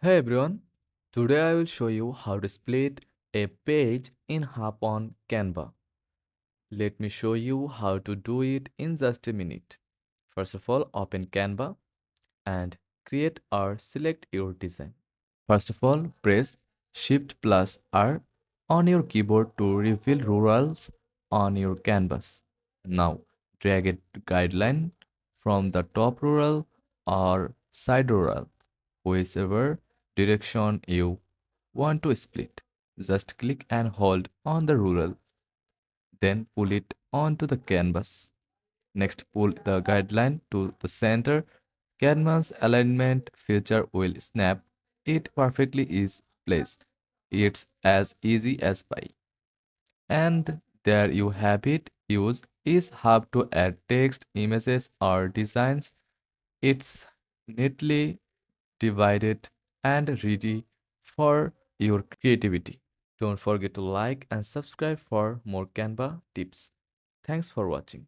Hey everyone, today I will show you how to split a page in half on Canva. Let me show you how to do it in just a minute. First of all, open Canva and create or select your design. First of all, press Shift plus R on your keyboard to reveal rurals on your canvas. Now, drag a guideline from the top rural or side rural, whichever direction you want to split. Just click and hold on the rural, then pull it onto the canvas. Next, pull the guideline to the center. Canvas alignment feature will snap it perfectly is placed. It's as easy as pie. And there you have it. Use is how to add text, images, or designs. It's neatly divided and ready for your creativity. Don't forget to like and subscribe for more Canva tips. Thanks for watching.